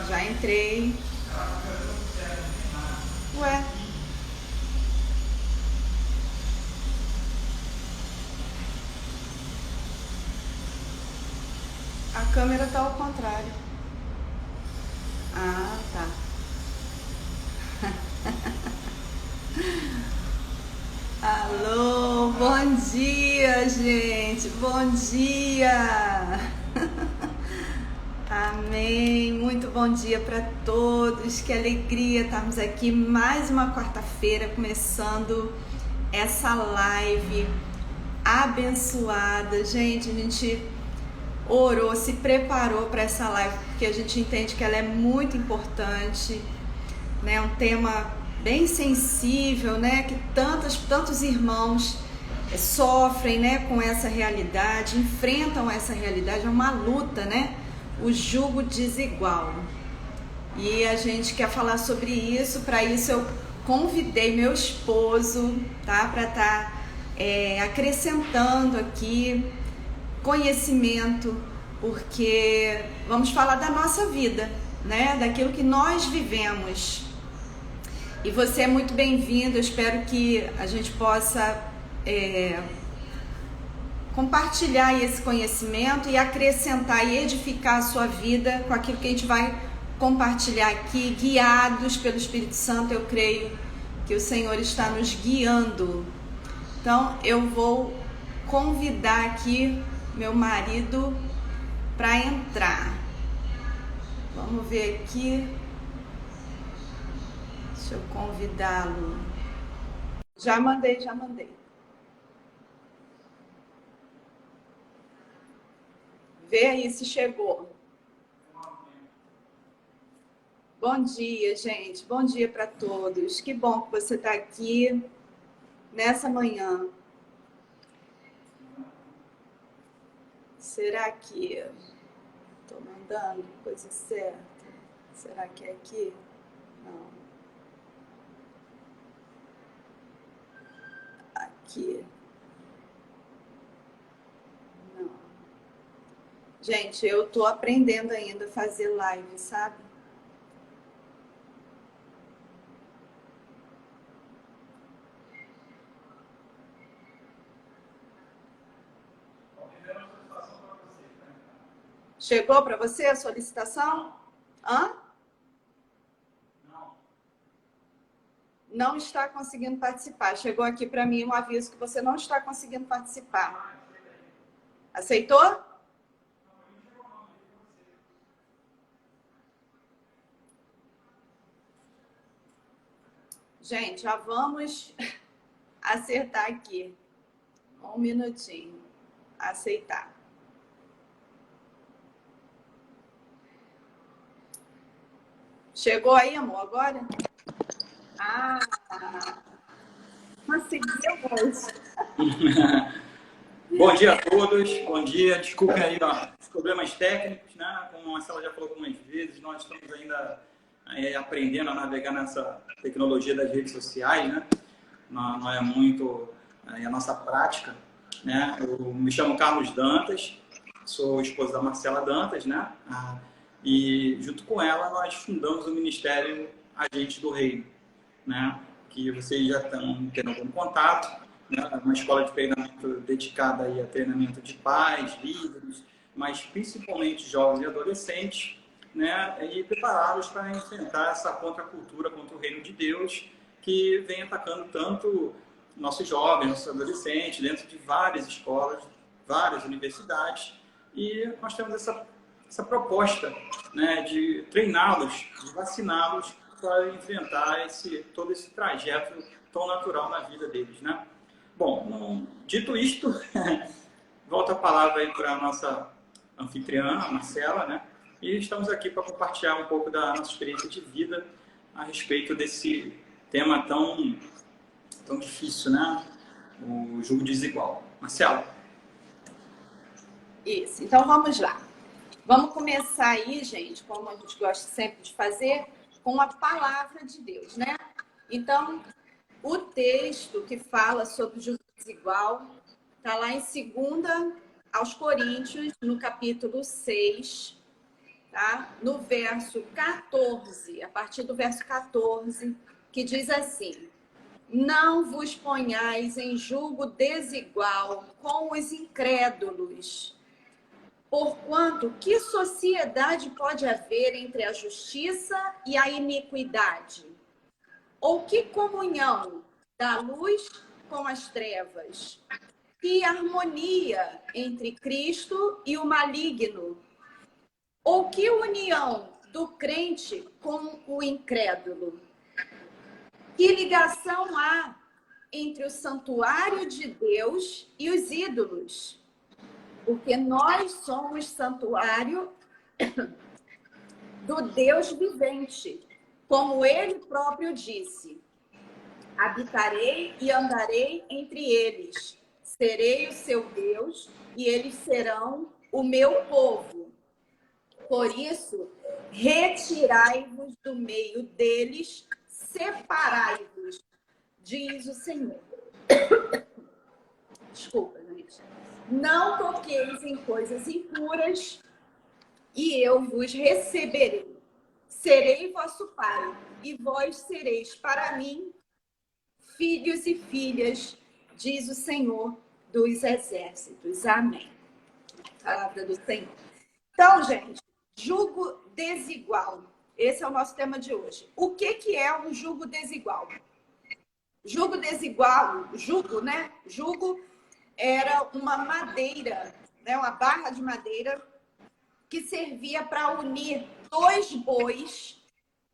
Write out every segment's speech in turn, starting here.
Já entrei. Ué. A câmera tá ao contrário. Ah, tá. Alô, bom dia, gente. Bom dia. Amém. Muito bom dia para todos. Que alegria estarmos aqui mais uma quarta-feira começando essa live abençoada. Gente, a gente orou, se preparou para essa live porque a gente entende que ela é muito importante, né? Um tema bem sensível, né? Que tantos irmãos sofrem, né? Com essa realidade, enfrentam essa realidade, é uma luta, né? O jugo desigual. E a gente quer falar sobre isso. Para isso eu convidei meu esposo, tá? Para estar acrescentando aqui conhecimento, porque vamos falar da nossa vida, né? Daquilo que nós vivemos. E você é muito bem-vindo. Eu espero que a gente possa compartilhar esse conhecimento e acrescentar e edificar a sua vida com aquilo que a gente vai compartilhar aqui, guiados pelo Espírito Santo. Eu creio que o Senhor está nos guiando. Então eu vou convidar aqui meu marido para entrar. Vamos ver aqui. Deixa eu convidá-lo. Já mandei. Vê aí se chegou. Bom dia, gente. Bom dia para todos. Que bom que você está aqui nessa manhã. Será que estou mandando coisa certa? Será que é aqui? Não. Aqui. Não. Gente, eu tô aprendendo ainda a fazer live, sabe? Chegou para você a solicitação? Hã? Não está conseguindo participar. Chegou aqui para mim um aviso que você não está conseguindo participar. Aceitou? Gente, já vamos acertar aqui. Um minutinho. Aceitar. Chegou aí, amor, agora? Ah, conseguiu hoje. Bom dia a todos, bom dia. Desculpem aí os problemas técnicos, né? Como a Marcela já falou algumas vezes, nós estamos ainda aprendendo a navegar nessa tecnologia das redes sociais, né? Não é muito a nossa prática, né? Eu me chamo Carlos Dantas, sou esposo da Marcela Dantas, né? E junto com ela nós fundamos o Ministério Agentes do Reino, né? Que vocês já estão tendo algum contato. Uma escola de treinamento dedicada aí a treinamento de pais, líderes, mas principalmente jovens e adolescentes, né? E prepará-los para enfrentar essa contracultura contra o reino de Deus que vem atacando tanto nossos jovens, nossos adolescentes, dentro de várias escolas, várias universidades. E nós temos essa proposta, né, de treiná-los, de vaciná-los para enfrentar todo esse trajeto tão natural na vida deles, né? Bom, dito isto, volto a palavra aí para a nossa anfitriã, a Marcela, né? E estamos aqui para compartilhar um pouco da nossa experiência de vida a respeito desse tema tão difícil, né? O jugo desigual. Marcela. Isso, então vamos lá. Vamos começar aí, gente, como a gente gosta sempre de fazer, com a palavra de Deus, né? Então, o texto que fala sobre o jugo desigual está lá em 2 aos Coríntios, no capítulo 6, tá? No verso 14, a partir do verso 14, que diz assim: não vos ponhais em julgo desigual com os incrédulos, porquanto que sociedade pode haver entre a justiça e a iniquidade? Ou que comunhão da luz com as trevas? Que harmonia entre Cristo e o maligno? Ou que união do crente com o incrédulo? Que ligação há entre o santuário de Deus e os ídolos? Porque nós somos santuário do Deus vivente, como ele próprio disse: habitarei e andarei entre eles, serei o seu Deus e eles serão o meu povo. Por isso, retirai-vos do meio deles, separai-vos, diz o Senhor. Desculpa, gente. Não toqueis em coisas impuras, e eu vos receberei. Serei vosso pai, e vós sereis para mim filhos e filhas, diz o Senhor dos exércitos. Amém. Palavra do Senhor. Então, gente, jugo desigual. Esse é o nosso tema de hoje. O que é um jugo desigual? Jugo desigual, jugo, né? Jugo era uma madeira, né? Uma barra de madeira que servia para unir dois bois,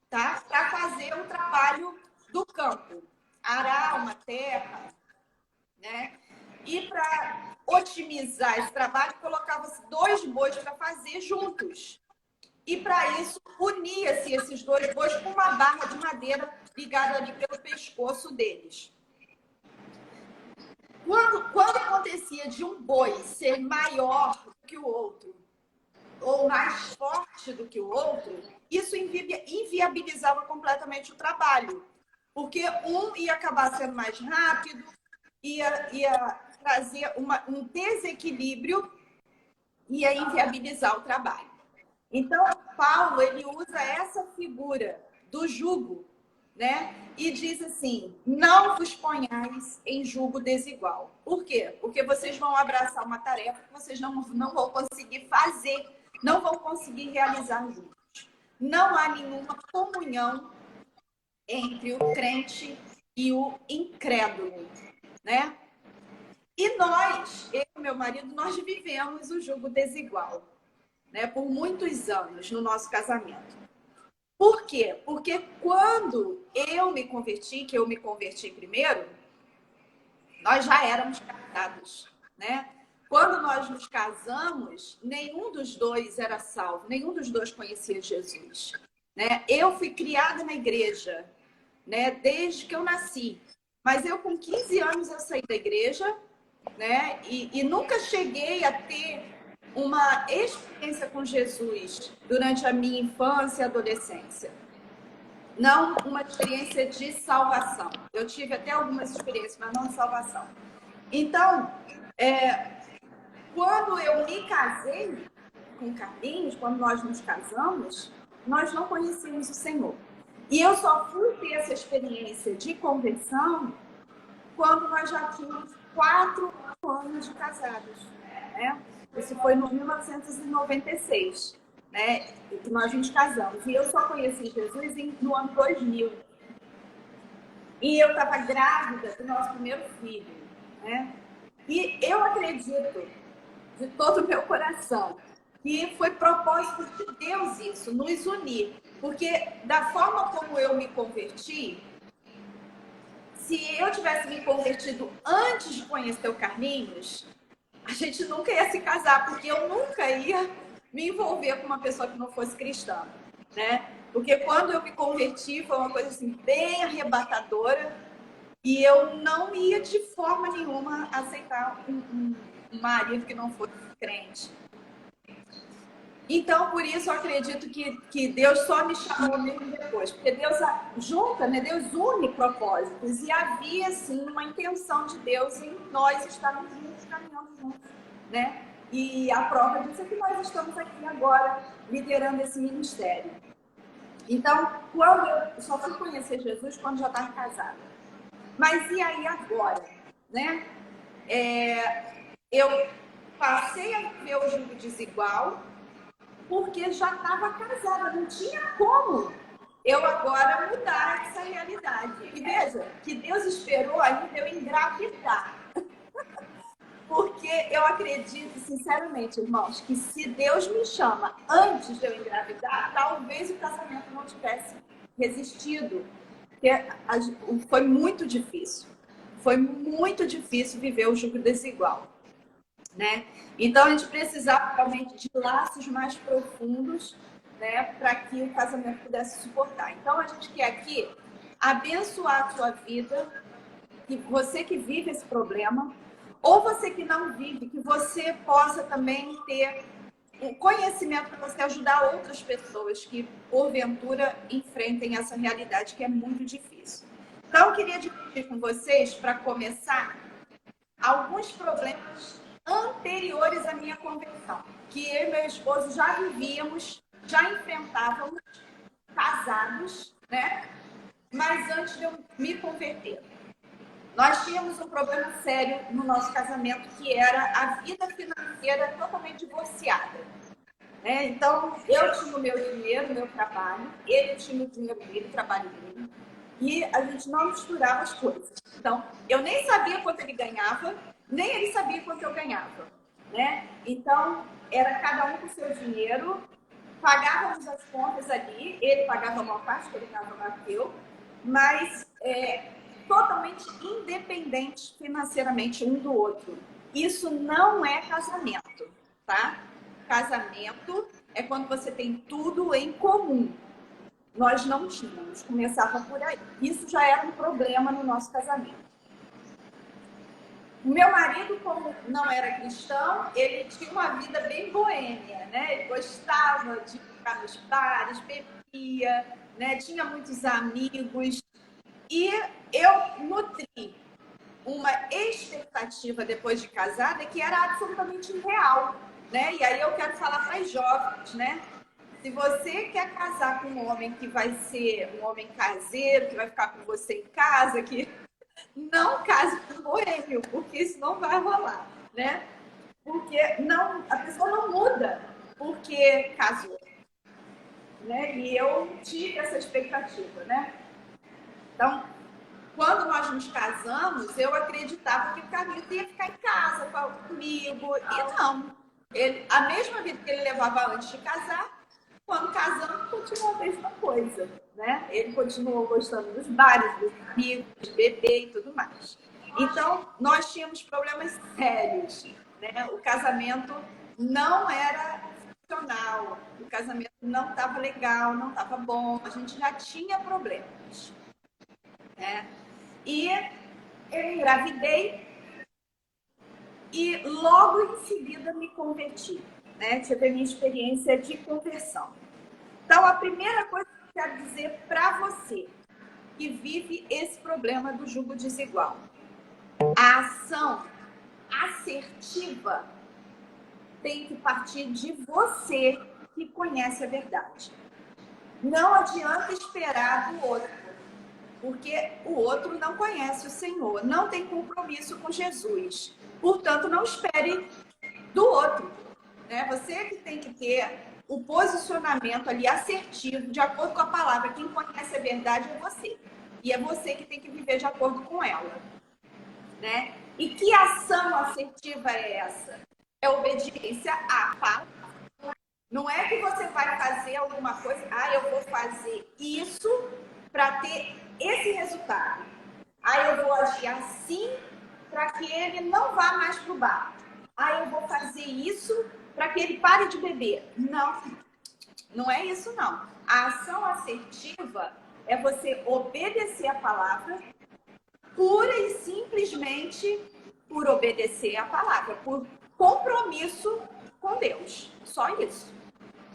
tá? Para fazer o trabalho do campo. Arar uma terra, né? E para otimizar esse trabalho, colocava-se dois bois para fazer juntos. E para isso, unia-se esses dois bois com uma barra de madeira ligada ali pelo pescoço deles. Quando acontecia de um boi ser maior do que o outro, ou mais forte do que o outro, isso inviabilizava completamente o trabalho. Porque um ia acabar sendo mais rápido, ia trazer um desequilíbrio, ia inviabilizar o trabalho. Então, Paulo, ele usa essa figura do jugo, né? E diz assim: não vos ponhais em jugo desigual. Por quê? Porque vocês vão abraçar uma tarefa que vocês não vão conseguir fazer, não vão conseguir realizar juntos. Não há nenhuma comunhão entre o crente e o incrédulo, né? E nós, eu e meu marido, nós vivemos o jugo desigual, né? Por muitos anos no nosso casamento. Por quê? Porque quando eu me converti, que eu me converti primeiro, nós já éramos casados, né? Quando nós nos casamos, nenhum dos dois era salvo, nenhum dos dois conhecia Jesus, né? Eu fui criada na igreja, né? Desde que eu nasci. Mas eu, com 15 anos, eu saí da igreja, né? E nunca cheguei a ter uma experiência com Jesus durante a minha infância e adolescência. Não uma experiência de salvação. Eu tive até algumas experiências, mas não de salvação. Então, quando eu me casei com o Carlinhos, quando nós nos casamos, nós não conhecíamos o Senhor. E eu só fui ter essa experiência de conversão quando nós já tínhamos 4 anos de casados, né? Isso foi no 1996, né? Que nós nos casamos. E eu só conheci Jesus no ano 2000. E eu estava grávida do nosso primeiro filho, né? E eu acredito, de todo o meu coração, que foi propósito de Deus isso, nos unir. Porque da forma como eu me converti, se eu tivesse me convertido antes de conhecer o Carlinhos, a gente nunca ia se casar, porque eu nunca ia me envolver com uma pessoa que não fosse cristã, né? Porque quando eu me converti, foi uma coisa assim, bem arrebatadora, e eu não ia de forma nenhuma aceitar um marido que não fosse crente. Então, por isso, eu acredito que Deus só me chamou mesmo depois. Porque Deus junta, né? Deus une propósitos. E havia, sim, uma intenção de Deus em nós estarmos juntos, caminhando juntos, né? E a prova disso é que nós estamos aqui agora liderando esse ministério. Então, quando eu só fui conhecer Jesus quando já estava casada. Mas e aí agora, né? Eu passei a ver o jugo desigual porque já estava casada, não tinha como eu agora mudar essa realidade. E veja, que Deus esperou ainda eu engravidar. Porque eu acredito, sinceramente, irmãos, que se Deus me chama antes de eu engravidar, talvez o casamento não tivesse resistido. Porque foi muito difícil. Foi muito difícil viver o jugo desigual, né? Então, a gente precisava realmente de laços mais profundos, né, para que o casamento pudesse suportar. Então, a gente quer aqui abençoar a sua vida, que você que vive esse problema, ou você que não vive, que você possa também ter o conhecimento para você ajudar outras pessoas que, porventura, enfrentem essa realidade que é muito difícil. Então, eu queria dividir com vocês, para começar, alguns problemas anteriores à minha conversão, que eu e meu esposo já vivíamos, já enfrentávamos, casados, né? Mas antes de eu me converter. Nós tínhamos um problema sério no nosso casamento, que era a vida financeira totalmente divorciada, né? Então, eu tinha o meu dinheiro, o meu trabalho, ele tinha o dinheiro dele, o trabalho dele, e a gente não misturava as coisas. Então, eu nem sabia quanto ele ganhava, nem ele sabia quanto eu ganhava, né? Então, era cada um com o seu dinheiro, pagávamos as contas ali, ele pagava a maior parte, ele pagava mais que eu, mas totalmente independentes financeiramente um do outro. Isso não é casamento, tá? Casamento é quando você tem tudo em comum. Nós não tínhamos, começava por aí. Isso já era um problema no nosso casamento. O meu marido, como não era cristão, ele tinha uma vida bem boêmia, né? Ele gostava de ficar nos bares, bebia, né? Tinha muitos amigos. E eu nutri uma expectativa depois de casada que era absolutamente irreal, né? E aí eu quero falar para os jovens, né? Se você quer casar com um homem que vai ser um homem caseiro, que vai ficar com você em casa, que não case com um boêmio, porque isso não vai rolar, né? Porque não, a pessoa não muda porque casou, né? E eu tive essa expectativa, né? Então, quando nós nos casamos, eu acreditava que o Carlinhos ia ficar em casa comigo. E não. A mesma vida que ele levava antes de casar, quando casamos, continuou a mesma coisa, né? Ele continuou gostando dos bares, dos amigos, de beber e tudo mais. Então, nós tínhamos problemas sérios, né? O casamento não era funcional, o casamento não estava legal, não estava bom, a gente já tinha problemas. E eu engravidei e logo em seguida me converti, né? Tive a minha experiência de conversão. Então, a primeira coisa que eu quero dizer para você que vive esse problema do jugo desigual, a ação assertiva tem que partir de você que conhece a verdade. Não adianta esperar do outro, porque o outro não conhece o Senhor, não tem compromisso com Jesus. Portanto, não espere do outro, né? Você que tem que ter o posicionamento ali assertivo, de acordo com a palavra. Quem conhece a verdade é você. E é você que tem que viver de acordo com ela, né? E que ação assertiva é essa? É obediência à palavra. Não é que você vai fazer alguma coisa, eu vou fazer isso para ter esse resultado. Eu vou agir assim para que ele não vá mais para o bar. Eu vou fazer isso para que ele pare de beber. Não, não é isso não. A ação assertiva é você obedecer a palavra pura e simplesmente por obedecer a palavra, por compromisso com Deus. Só isso.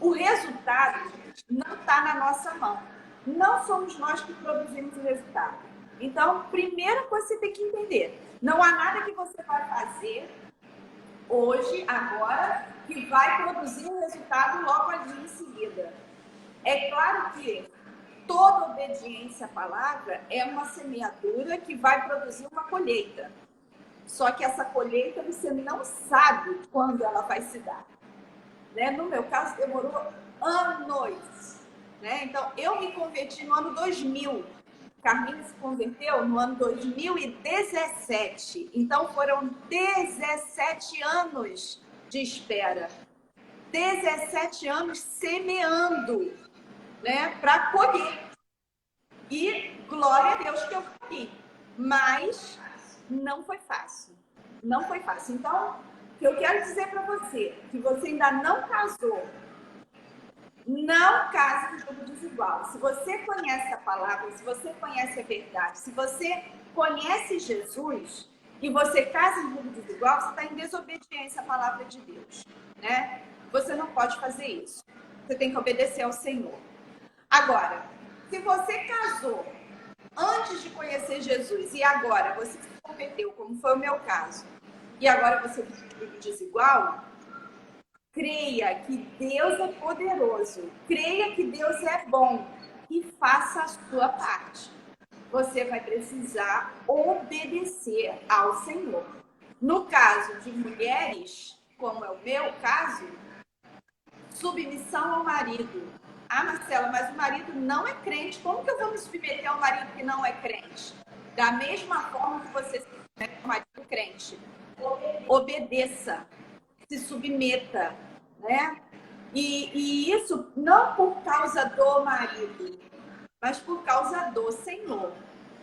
O resultado não está na nossa mão. Não somos nós que produzimos o resultado. Então, primeira coisa que você tem que entender, não há nada que você vai fazer hoje, agora, que vai produzir um resultado logo ali em seguida. É claro que toda obediência à palavra é uma semeadura que vai produzir uma colheita. Só que essa colheita você não sabe quando ela vai se dar. Né? No meu caso, demorou anos. Né? Então, eu me converti no ano 2000. Carminha se converteu no ano 2017. Então, foram 17 anos de espera. 17 anos semeando, né, para colher. E glória a Deus que eu fui. Mas não foi fácil. Não foi fácil. Então, o que eu quero dizer para você, que você ainda não casou, não case com jogo desigual. Se você conhece a palavra, se você conhece a verdade, se você conhece Jesus e você casa em jogo desigual, você está em desobediência à palavra de Deus, né? Você não pode fazer isso. Você tem que obedecer ao Senhor. Agora, se você casou antes de conhecer Jesus e agora você se converteu, como foi o meu caso, e agora você vive desigual, creia que Deus é poderoso, creia que Deus é bom e faça a sua parte. Você vai precisar obedecer ao Senhor. No caso de mulheres, como é o meu caso, submissão ao marido. Ah, Marcela, mas o marido não é crente. Como que eu vou me submeter ao marido que não é crente? Da mesma forma que você se submete ao marido crente. Obedeça, se submeta, né? E isso não por causa do marido, mas por causa do Senhor.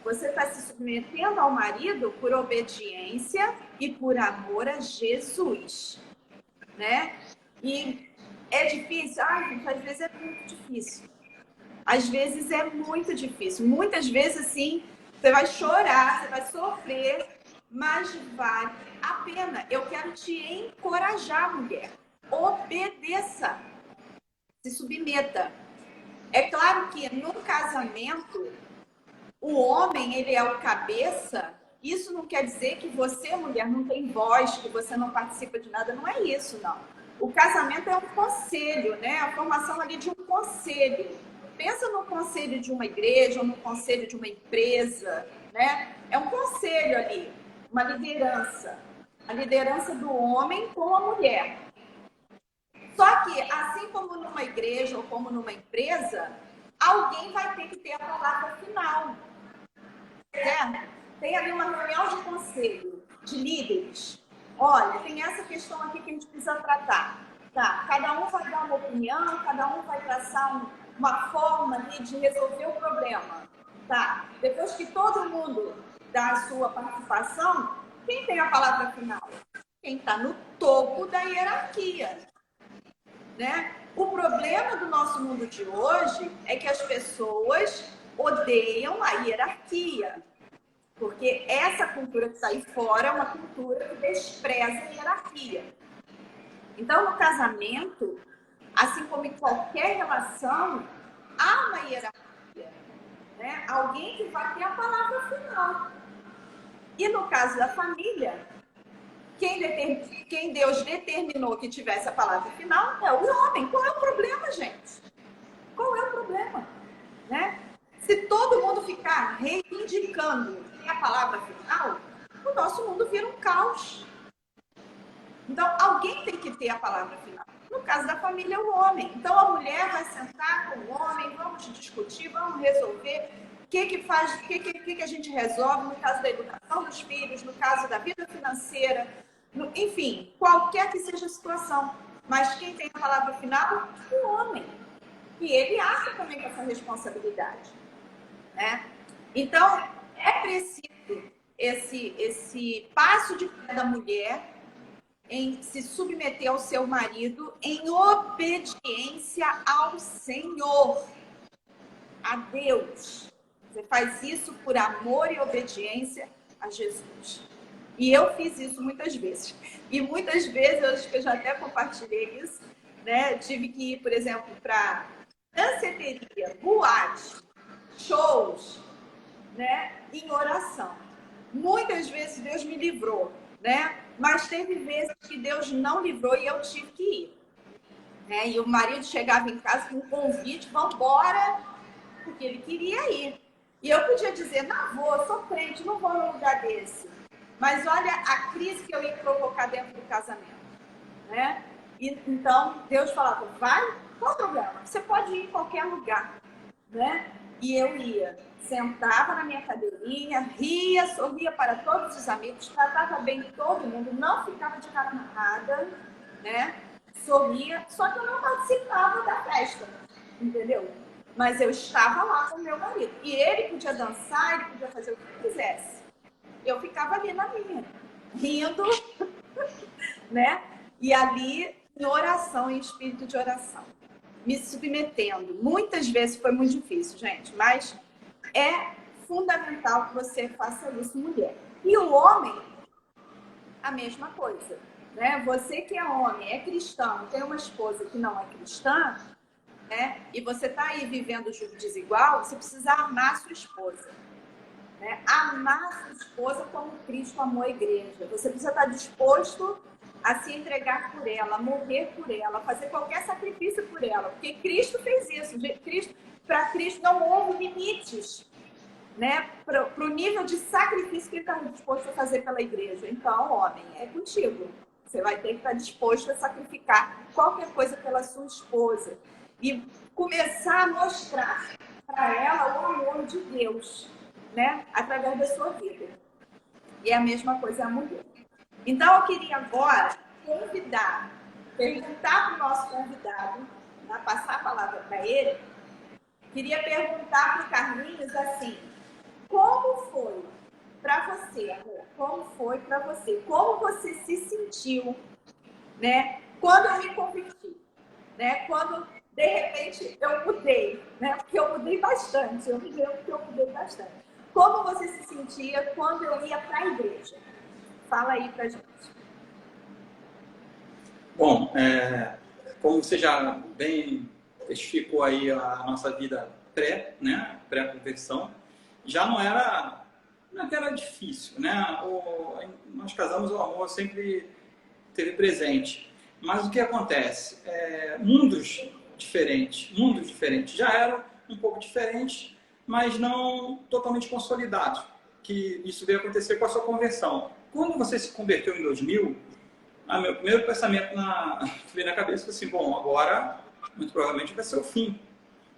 Você está se submetendo ao marido por obediência e por amor a Jesus, né? E é difícil? Ai, gente, às vezes é muito difícil. Às vezes é muito difícil. Muitas vezes, assim, você vai chorar, você vai sofrer, mas vale a pena. Eu quero te encorajar, mulher. Obedeça. Se submeta. É claro que no casamento, o homem, ele é o cabeça. Isso não quer dizer que você, mulher, não tem voz, que você não participa de nada. Não é isso, não. O casamento é um conselho, né? A formação ali de um conselho. Pensa no conselho de uma igreja ou no conselho de uma empresa, né? É um conselho ali, uma liderança. A liderança do homem com a mulher. Só que, assim como numa igreja ou como numa empresa, alguém vai ter que ter a palavra final. Certo? Tem ali uma reunião de conselho, de líderes. Olha, tem essa questão aqui que a gente precisa tratar. Tá, cada um vai dar uma opinião, cada um vai traçar uma forma ali de resolver o problema. Tá, depois que todo mundo dá a sua participação, quem tem a palavra final? Quem está no topo da hierarquia. Né? O problema do nosso mundo de hoje é que as pessoas odeiam a hierarquia. Porque essa cultura que está aí fora é uma cultura que despreza a hierarquia. Então, no casamento, assim como em qualquer relação, há uma hierarquia. Né? Alguém que vai ter a palavra final. E no caso da família, quem Deus determinou que tivesse a palavra final é o homem. Qual é o problema, gente? Qual é o problema? Né? Se todo mundo ficar reivindicando a palavra final, o nosso mundo vira um caos. Então, alguém tem que ter a palavra final. No caso da família, é o homem. Então, a mulher vai sentar com o homem, vamos discutir, vamos resolver o que a gente resolve no caso da educação dos filhos, no caso da vida financeira, enfim, qualquer que seja a situação. Mas quem tem a palavra final? O homem. E ele acha também com essa responsabilidade. Né? Então, é preciso esse passo de cada mulher em se submeter ao seu marido em obediência ao Senhor, a Deus. Você faz isso por amor e obediência a Jesus. E eu fiz isso muitas vezes. E muitas vezes, eu acho que eu já até compartilhei isso, né? Tive que ir, por exemplo, para danceteria, boate, shows, né? Em oração. Muitas vezes Deus me livrou, né? Mas teve vezes que Deus não livrou e eu tive que ir. Né? E o marido chegava em casa com um convite, vamos embora, porque ele queria ir. E eu podia dizer, não vou, sou crente, não vou num lugar desse. Mas olha a crise que eu ia provocar dentro do casamento. Né? E, então, Deus falava, vai, qual o problema? Você pode ir em qualquer lugar. Né? E eu ia, sentava na minha cadeirinha, ria, sorria para todos os amigos, tratava bem todo mundo, não ficava de cara amarrada, né? Sorria, só que eu não participava da festa, entendeu? Mas eu estava lá com o meu marido. E ele podia dançar, ele podia fazer o que quisesse. Eu ficava ali na minha, rindo, né? E ali, em oração, em espírito de oração. Me submetendo. Muitas vezes foi muito difícil, gente, mas é fundamental que você faça isso, mulher. E o homem, a mesma coisa. Né? Você que é homem, é cristão, tem uma esposa que não é cristã, né? E você está aí vivendo o jugo desigual, você precisa amar sua esposa. Né? Amar sua esposa como Cristo amou a igreja. Você precisa estar disposto a se entregar por ela, a morrer por ela, fazer qualquer sacrifício por ela. Porque Cristo fez isso. Para Cristo não houve limites, né? Para o nível de sacrifício que ele estava disposto a fazer pela igreja. Então, homem, é contigo. Você vai ter que estar disposto a sacrificar qualquer coisa pela sua esposa. E começar a mostrar para ela o amor de Deus, né? Através da sua vida. E é a mesma coisa a mulher. Então, eu queria agora perguntar para o nosso convidado, né, passar a palavra para ele, queria perguntar para o Carlinhos assim, como foi para você, amor? Como foi para você? Como você se sentiu, né, quando eu me converti? Né, quando, de repente, eu mudei, né, porque eu mudei bastante, eu me lembro que eu mudei bastante. Como você se sentia quando eu ia para a igreja? Fala aí pra gente. Bom, como você já bem testificou aí a nossa vida né, pré-conversão, já não era difícil, né? Nós casamos, o amor sempre teve presente. Mas o que acontece? Mundos diferentes, já eram um pouco diferentes, mas não totalmente consolidados, que isso veio acontecer com a sua conversão. Quando você se converteu em 2000, meu primeiro pensamento veio na cabeça foi assim, bom, agora muito provavelmente vai ser o fim.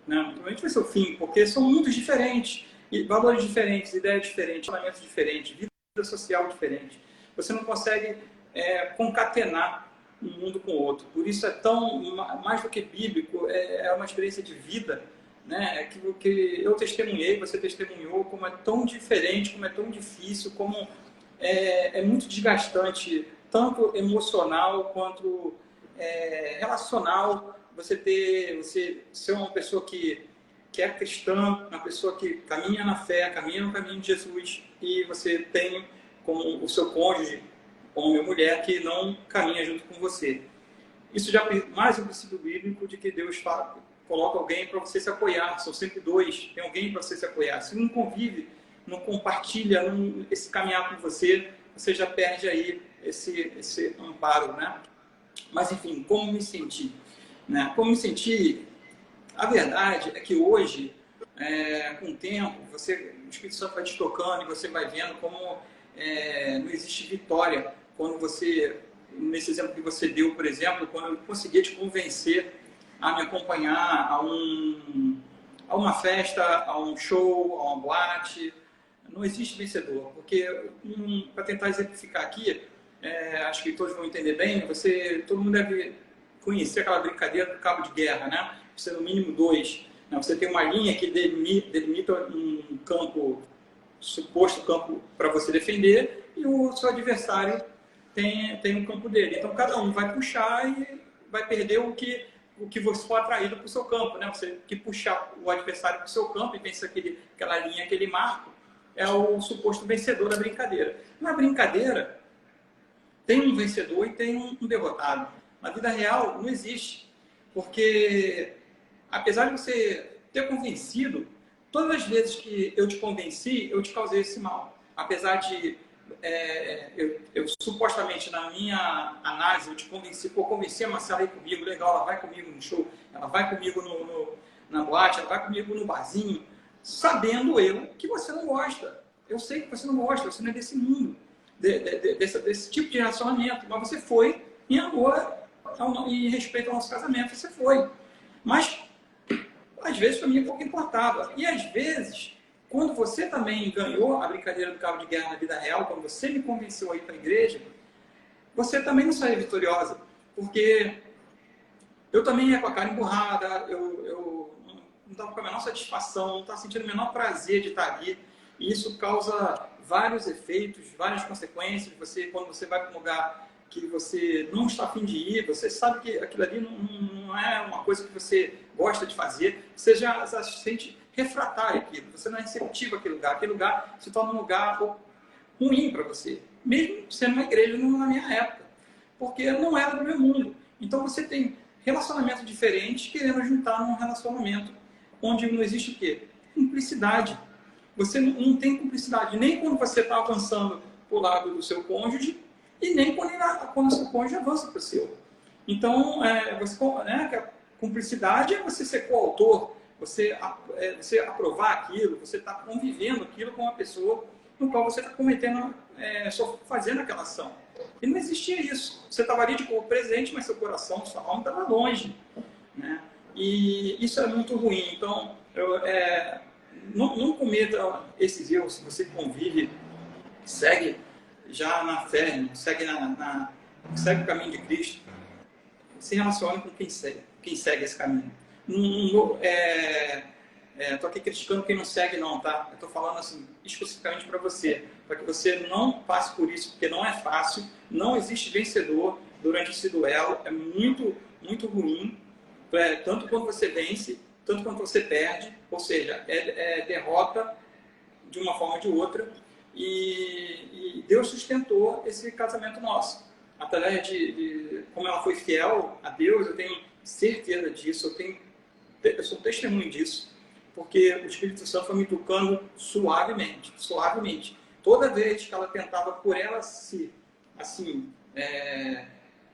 Né? Muito provavelmente vai ser o fim, porque são mundos diferentes, valores diferentes, ideias diferentes, pensamentos diferentes, vida social diferente. Você não consegue concatenar um mundo com o outro. Por isso é tão, mais do que bíblico, é uma experiência de vida, né? Que eu testemunhei, você testemunhou, como é tão diferente, como é tão difícil, como é muito desgastante, tanto emocional quanto relacional, você ser uma pessoa que é cristã, uma pessoa que caminha na fé, caminha no caminho de Jesus, e você tem como o seu cônjuge, homem ou mulher, que não caminha junto com você. Isso já é mais um princípio bíblico de que Deus coloca alguém para você se apoiar, são sempre dois, tem alguém para você se apoiar. Se não convive, não compartilha esse caminhar com você, você já perde aí esse amparo, né? Mas, enfim, como me senti? Né? Como me senti? A verdade é que hoje, com o tempo, o Espírito Santo vai te tocando e você vai vendo como não existe vitória quando você, nesse exemplo que você deu, por exemplo, quando eu conseguia te convencer a me acompanhar a uma festa, a um show, a uma boate. Não existe vencedor, porque, para tentar exemplificar aqui, acho que todos vão entender bem, todo mundo deve conhecer aquela brincadeira do cabo de guerra, né? Precisa no mínimo 2. Né? Você tem uma linha que delimita um campo, suposto campo para você defender, e o seu adversário tem um campo dele. Então, cada um vai puxar e vai perder o que você for atraído para o seu campo, né? Você que puxar o adversário para o seu campo e pensa aquela linha, aquele marco, é o suposto vencedor da brincadeira. Na brincadeira, tem um vencedor e tem um derrotado. Na vida real, não existe. Porque, apesar de você ter convencido, todas as vezes que eu te convenci, eu te causei esse mal. Apesar de eu supostamente, na minha análise, eu te convenci, convenci a Marcela a ir comigo, legal, ela vai comigo no show, ela vai comigo na boate, ela vai comigo no barzinho, sabendo eu que você não gosta. Eu sei que você não gosta, você não é desse mundo, desse tipo de relacionamento, mas você foi em amor e respeito ao nosso casamento, você foi. Mas, às vezes, para mim, pouco importava. E, às vezes, quando você também ganhou a brincadeira do cabo de guerra na vida real, quando você me convenceu a ir para a igreja, você também não saiu vitoriosa. Porque eu também ia com a cara emburrada, eu não estava com a menor satisfação, não estava sentindo o menor prazer de estar ali. E isso causa vários efeitos, várias consequências. Quando você vai para um lugar que você não está a fim de ir, você sabe que aquilo ali não é uma coisa que você gosta de fazer, você já se sente refratário àquilo, você não é receptivo àquele lugar se torna um lugar ruim para você, mesmo sendo uma igreja na minha época, porque não era do meu mundo. Então você tem relacionamentos diferentes querendo juntar num relacionamento onde não existe o quê? Cumplicidade. Você não tem cumplicidade nem quando você está avançando para o lado do seu cônjuge e nem quando o seu cônjuge avança para o seu. Então, a cumplicidade é você ser coautor, você aprovar aquilo, você está convivendo aquilo com uma pessoa no qual você está fazendo aquela ação. E não existia isso. Você estava ali de corpo presente, mas seu coração, sua alma estava longe. Né? E isso é muito ruim. Então, não cometa esses erros. Se você convive, segue já na fé, segue o caminho de Cristo, se relacione com quem segue esse caminho. Estou aqui criticando quem não segue, não, tá? Estou falando assim, especificamente para você, para que você não passe por isso, porque não é fácil, não existe vencedor durante esse duelo, é muito, muito ruim, tanto quando você vence, tanto quanto você perde, ou seja, é derrota de uma forma ou de outra, e Deus sustentou esse casamento nosso. Através como ela foi fiel a Deus, eu tenho certeza disso, eu sou testemunho disso, porque o Espírito Santo foi me tocando suavemente, suavemente. Toda vez que ela tentava, por ela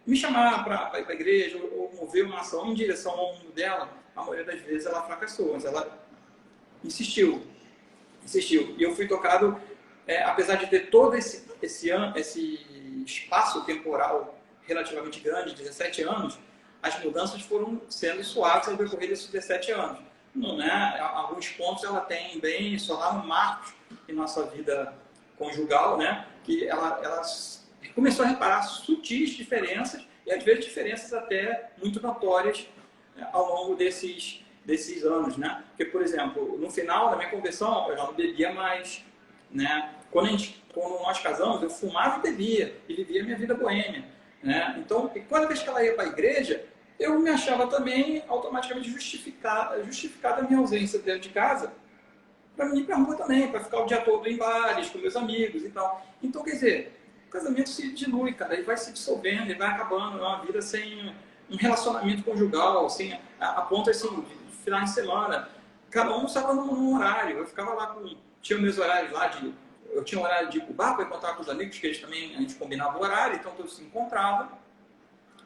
me chamar para ir para a igreja, ou mover uma ação em direção ao mundo dela, a maioria das vezes ela fracassou, mas ela insistiu. E eu fui tocado, apesar de ter todo esse espaço temporal relativamente grande, 17 anos, as mudanças foram sendo suaves ao decorrer desses 17 anos. Não é? Alguns pontos ela tem bem, só lá no Marcos, em nossa vida conjugal, né? Que ela começou a reparar sutis diferenças, e às vezes diferenças até muito notórias ao longo desses anos, né? Porque, por exemplo, no final da minha conversão, eu já não bebia mais, né? Quando nós casamos, eu fumava e bebia, e vivia a minha vida boêmia, né? Então, cada vez que ela ia para a igreja, eu me achava também automaticamente justificada a minha ausência dentro de casa para mim ir para a rua também, para ficar o dia todo em bares, com meus amigos e tal. Então, quer dizer, o casamento se dilui, cara, ele vai se dissolvendo, ele vai acabando, é uma vida sem um relacionamento conjugal, assim, a ponto assim, de final de semana. Cada um estava num horário, eu ficava lá tinha meus horários lá eu tinha um horário de ir para o bar para encontrar com os amigos, que a gente combinava o horário, então todos se encontravam.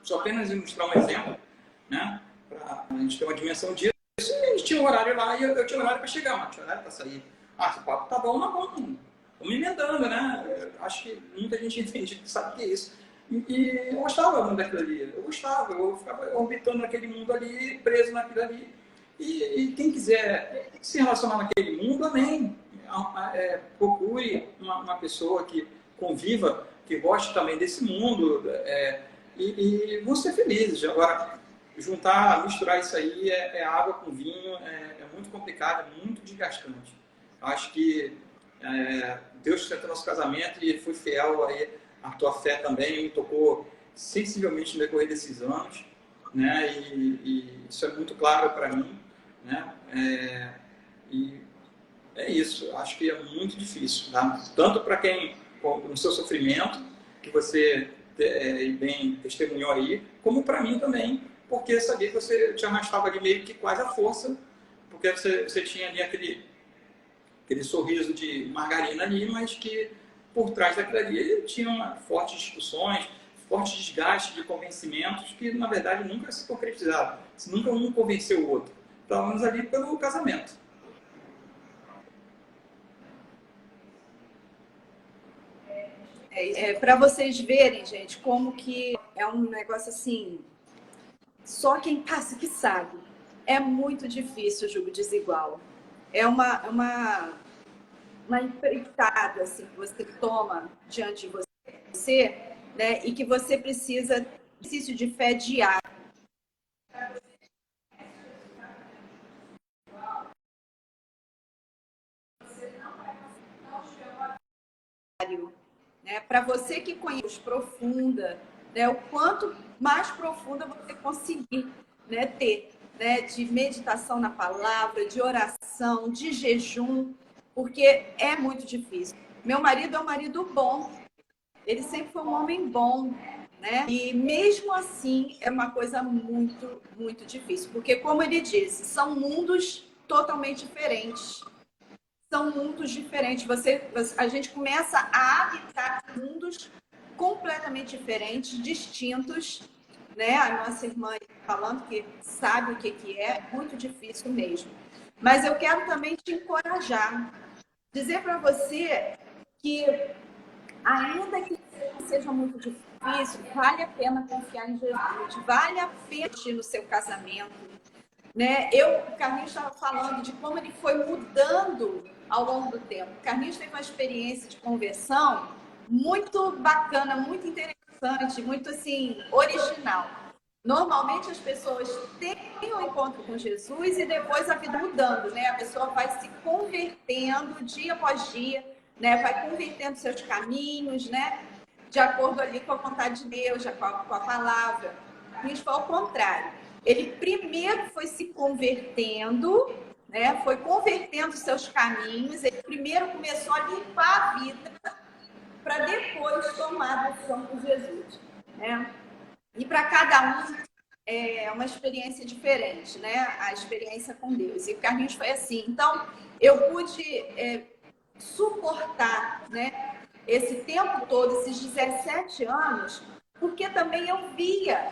Só apenas ilustrar um exemplo, né? Para a gente ter uma dimensão disso. E a gente tinha um horário lá e eu tinha um horário para chegar, mas tinha horário para sair. Se o papo tá bom, vamos emendando, né? Eu acho que muita gente entende, sabe o que é isso. E eu gostava muito daquilo ali. Eu ficava orbitando naquele mundo ali, preso naquilo ali. E quem quiser se relacionar naquele mundo, amém. Procure uma pessoa que conviva, que goste também desse mundo, e vão ser felizes. Agora, misturar isso aí é água com vinho, é muito complicado, é muito desgastante. Acho que Deus sustentou nosso casamento e fui fiel aí, a tua fé também me tocou sensivelmente no decorrer desses anos, né? E isso é muito claro para mim, né? E é isso, acho que é muito difícil, tá? Tanto para quem, no seu sofrimento, que você bem testemunhou aí, como para mim também, porque eu sabia que você te arrastava ali meio que quase à força, porque você tinha ali aquele sorriso de margarina ali, mas que por trás daquilo ali tinham fortes discussões, fortes desgastes de convencimentos que, na verdade, nunca se concretizaram. Nunca um convenceu o outro. Pelo menos ali pelo casamento. Para vocês verem, gente, como que é um negócio assim, só quem passa que sabe. É muito difícil o julgo desigual. É uma empreitada assim, que você toma diante de você, né? E que você precisa, exercício de fé diário. Né? Para você que conhece profunda, né? O quanto mais profunda você conseguir, né? Ter, né? De meditação na palavra, de oração, de jejum, porque é muito difícil. Meu marido é um marido bom, ele sempre foi um homem bom, né? E mesmo assim é uma coisa muito, muito difícil, porque como ele disse, são mundos totalmente diferentes. São mundos diferentes. A gente começa a habitar mundos completamente diferentes, distintos, né? A nossa irmã falando que sabe o que é, muito difícil mesmo. Mas eu quero também te encorajar, dizer para você que ainda que seja muito difícil, vale a pena confiar em Jesus, vale a pena investir no seu casamento, né? O Carlinhos estava falando de como ele foi mudando ao longo do tempo. O Carlinhos teve uma experiência de conversão muito bacana, muito interessante, muito assim, original. Normalmente as pessoas têm um encontro com Jesus e depois a vida mudando, né? A pessoa vai se convertendo dia após dia, né? Vai convertendo seus caminhos, né? De acordo ali com a vontade de Deus, com a palavra. Isso foi ao contrário. Ele primeiro foi se convertendo, né? Foi convertendo seus caminhos. Ele primeiro começou a limpar a vida para depois tomar a decisão com Jesus, né? E para cada um é uma experiência diferente, né? A experiência com Deus. E o Carlinhos foi assim. Então, eu pude suportar, né? Esse tempo todo, esses 17 anos, porque também eu via,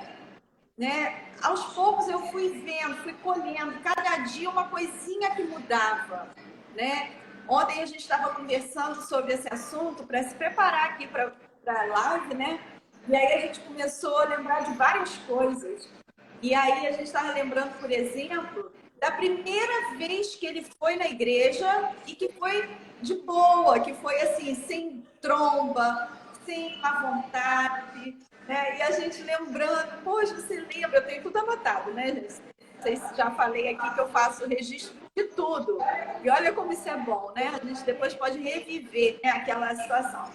né? Aos poucos eu fui vendo, fui colhendo, cada dia uma coisinha que mudava, né? Ontem a gente estava conversando sobre esse assunto para se preparar aqui para a live, né? E aí a gente começou a lembrar de várias coisas. E aí a gente estava lembrando, por exemplo, da primeira vez que ele foi na igreja e que foi de boa, que foi assim, sem tromba, sem má vontade, né? E a gente lembrando, poxa, você lembra? Eu tenho tudo anotado, né, gente? Não sei se já falei aqui que eu faço registro de tudo. E olha como isso é bom, né? A gente depois pode reviver, né, aquela situação.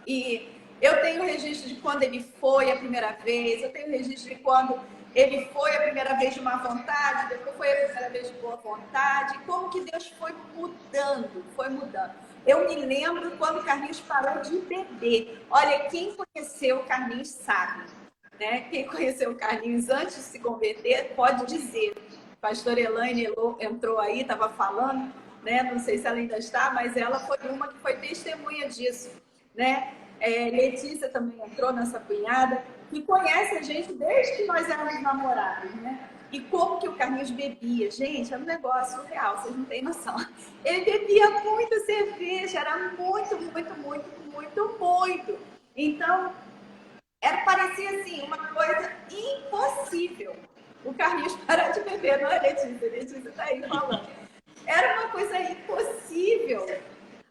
E eu tenho registro de quando ele foi a primeira vez, eu tenho registro de quando ele foi a primeira vez de má vontade, depois foi a primeira vez de boa vontade, como que Deus foi mudando, foi mudando. Eu me lembro quando o Carlinhos parou de beber. Olha, quem conheceu o Carlinhos sabe, né? Quem conheceu o Carlinhos antes de se converter pode dizer. A pastora Elaine entrou aí, estava falando, né? Não sei se ela ainda está, mas ela foi uma que foi testemunha disso, né? Letícia também entrou nessa cunhada, que conhece a gente desde que nós éramos namorados, né? E como que o Carlinhos bebia, gente, era um negócio real, vocês não têm noção. Ele bebia muita cerveja, era muito, muito, muito, muito, muito. Então, parecia assim, uma coisa impossível o Carlinhos parar de beber, não é, Letícia? Letícia está aí falando. Era uma coisa impossível.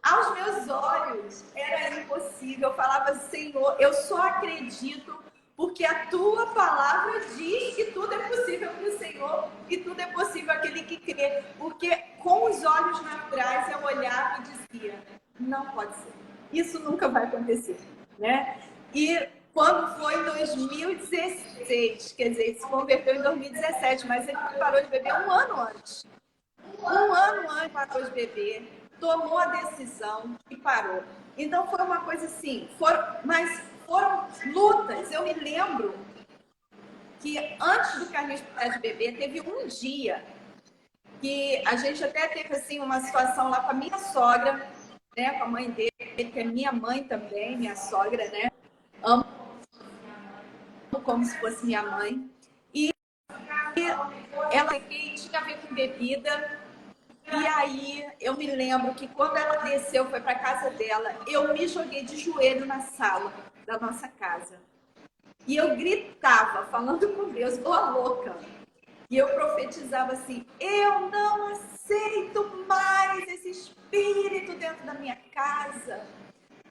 Aos meus olhos, era impossível. Eu falava, Senhor, eu só acredito porque a tua palavra diz que tudo é possível para o Senhor e tudo é possível àquele que crê. Porque com os olhos naturais eu olhava e dizia, não pode ser. Isso nunca vai acontecer, né? E quando foi em 2016, quer dizer, ele se converteu em 2017, mas ele parou de beber um ano antes. Um ano antes parou de beber, tomou a decisão e parou. Então foi uma coisa assim, foram lutas. Eu me lembro que antes do Carlinhos parar de beber, teve um dia que a gente até teve assim, uma situação lá com a minha sogra, né, com a mãe dele, que é minha mãe também, minha sogra, né? Amo como se fosse minha mãe. E ela tinha a ver com bebida. E aí eu me lembro que quando ela desceu, foi para casa dela, eu me joguei de joelho na sala da nossa casa. E eu gritava, falando com Deus, igual a louca. E eu profetizava assim, eu não aceito mais esse espírito dentro da minha casa.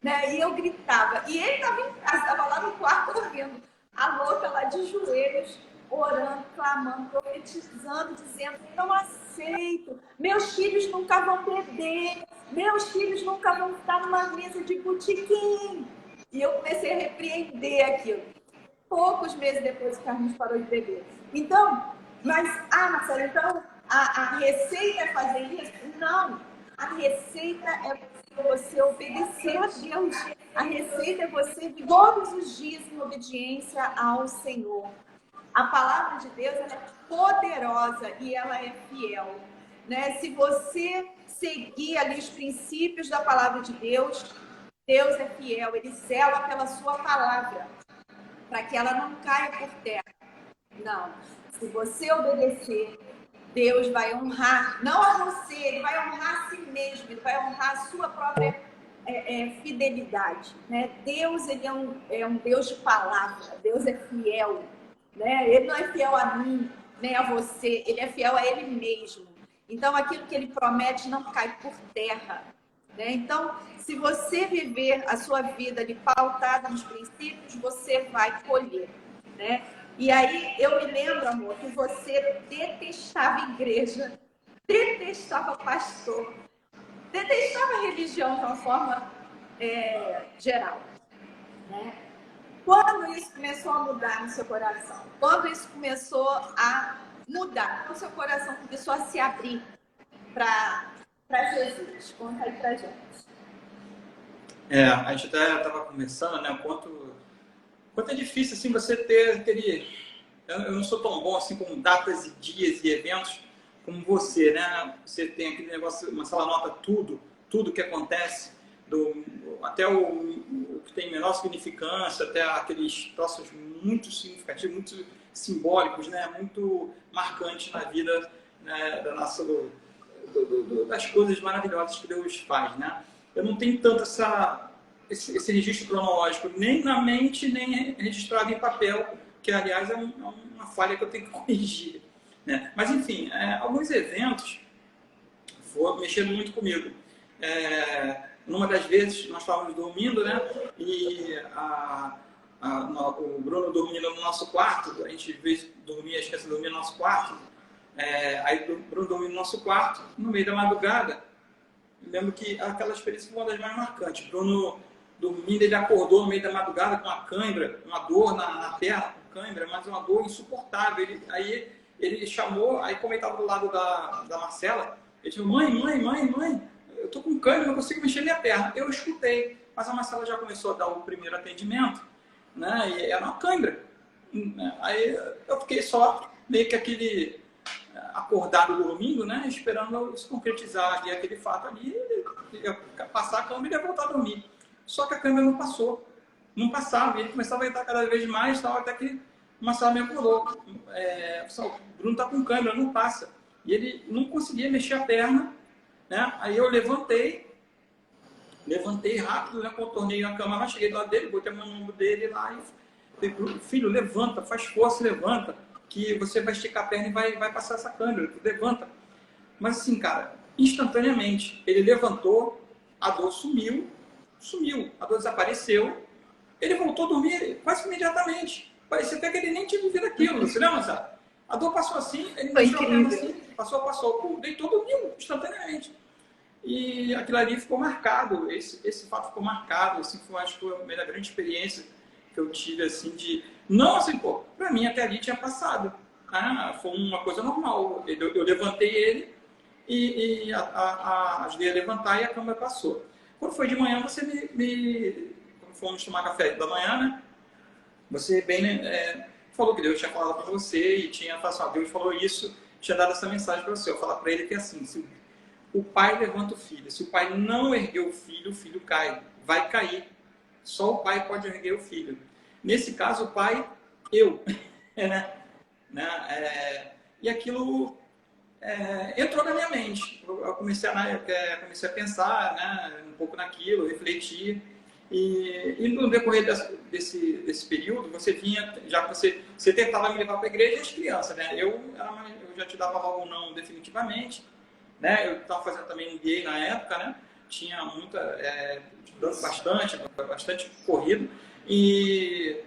Né? E eu gritava. E ele estava em casa, estava lá no quarto ouvindo. A louca lá de joelhos, orando, clamando, profetizando, dizendo, não aceito. Meus filhos nunca vão beber. Meus filhos nunca vão estar numa mesa de botequim. E eu comecei a repreender aquilo. Poucos meses depois o Carlos parou de beber. Então, Marcela, então a receita é fazer isso? Não. A receita é você obedecer a Deus. A receita é você todos os dias em obediência ao Senhor. A palavra de Deus ela é poderosa e ela é fiel. Né? Se você seguir ali os princípios da palavra de Deus, Deus é fiel. Ele zela pela sua palavra, para que ela não caia por terra. Não. Se você obedecer, Deus vai honrar, não a você, Ele vai honrar a si mesmo, Ele vai honrar a sua própria fidelidade. Né? Deus, Ele é um Deus de palavra, Deus é fiel. Né? Ele não é fiel a mim, nem a você, Ele é fiel a Ele mesmo. Então, aquilo que Ele promete não cai por terra. Né? Então, se você viver a sua vida ali pautada nos princípios, você vai colher. Né? E aí, eu me lembro, amor, que você detestava igreja, detestava pastor, detestava religião de uma forma geral. Né? Quando isso começou a mudar no seu coração? Quando isso começou a mudar? Quando o seu coração começou a se abrir para Jesus? Conta aí pra gente. A gente até estava conversando, né? Quanto é difícil assim você ter eu não sou tão bom assim com datas e dias e eventos como você, né? Você tem aquele negócio, Marcela anota tudo que acontece, até o que tem menor significância, até aqueles troços muito significativos, muito simbólicos, né? Muito marcantes na vida, né? Das coisas maravilhosas que Deus faz, né? Eu não tenho tanto esse registro cronológico, nem na mente, nem registrado em papel, que, aliás, é uma falha que eu tenho que corrigir. Né? Mas, enfim, alguns eventos foram mexendo muito comigo. Numa das vezes, nós estávamos dormindo, né? E o Bruno dormindo no nosso quarto, a gente esquece de dormir no nosso quarto. Aí o Bruno dormindo no nosso quarto, no meio da madrugada. Eu lembro que aquela experiência foi uma das mais marcantes. Bruno dormindo, ele acordou no meio da madrugada com uma cãibra, uma dor na perna, com cãibra, mas uma dor insuportável. Aí ele chamou, aí como ele estava do lado da Marcela, ele disse, mãe, eu tô com cãibra, não consigo mexer minha perna. Eu escutei, mas a Marcela já começou a dar o primeiro atendimento, né? E era uma cãibra. Aí eu fiquei só meio que aquele acordado dormindo, né? Esperando se concretizar ali, aquele fato ali, ia passar a câmera e ia voltar a dormir. Só que a câmera não passou, não passava, e ele começava a entrar cada vez mais, tal, até que uma sala me acordou. O Bruno está com câmera, não passa. E ele não conseguia mexer a perna, né? Aí eu levantei rápido, né? Contornei a cama lá, cheguei do lado dele, botei a mão no ombro dele lá e falei, filho, levanta, faz força, levanta, que você vai esticar a perna e vai passar essa câmera, levanta. Mas assim, cara, instantaneamente, ele levantou, a dor sumiu, a dor desapareceu, ele voltou a dormir quase imediatamente. Parecia até que ele nem tinha vivido aquilo, você lembra, sabe? A dor passou assim, ele mexeu a perna assim, passou, deitou, dormiu instantaneamente. E aquilo ali ficou marcado, esse fato ficou marcado, assim, acho que foi a primeira grande experiência que eu tive, assim, de... Não, assim, pra mim até ali tinha passado. Foi uma coisa normal. Eu levantei ele e ajudei a levantar e a câmera passou. Quando foi de manhã, você quando fomos tomar café da manhã, né? Você falou que Deus tinha falado para você e tinha falado assim, Deus falou isso, tinha dado essa mensagem para você. Eu falar para ele que assim, se o pai levanta o filho, se o pai não ergueu o filho cai. vai cair. Só o pai pode erguer o filho. Nesse caso, o pai, eu. E aquilo entrou na minha mente. Eu comecei a pensar, né, um pouco naquilo, refletir. E no decorrer desse período, você vinha, já que você tentava me levar para a igreja desde criança, né? Eu já te dava logo um não definitivamente, né? Eu estava fazendo também MBA na época, né? Tinha estudando bastante corrido, e